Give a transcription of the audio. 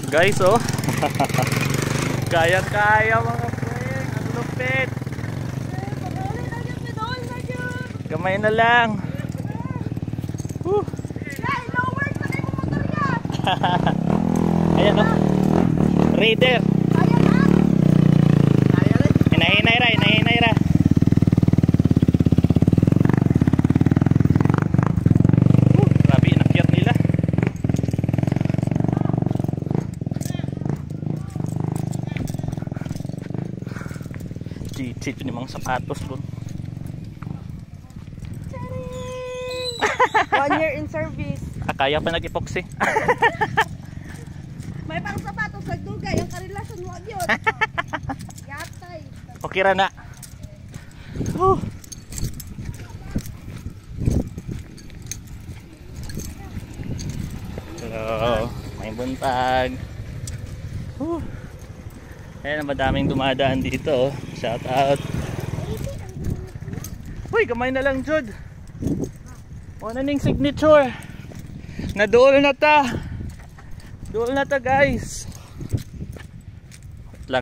Guys, oh. Kaya-kaya mga friend. Ang lupit. Kamay na lang. Ayan, oh. Raider. Hinahinay ra, hinahinay ra. Grabe, inakyat nila. Chit ni mga sapatos doon. 1 year in service. Kaya pa nag-epoxy. May pang sapatos nagdugay ang karelasyon mo yun. Yatay. Okay ra na. Hello, may buntag. Ayan, madaming dumadaan dito. Shout out. Uy, kamay na lang, Jud. Wala ning signature. Nadool na ta. Dool na ta, guys.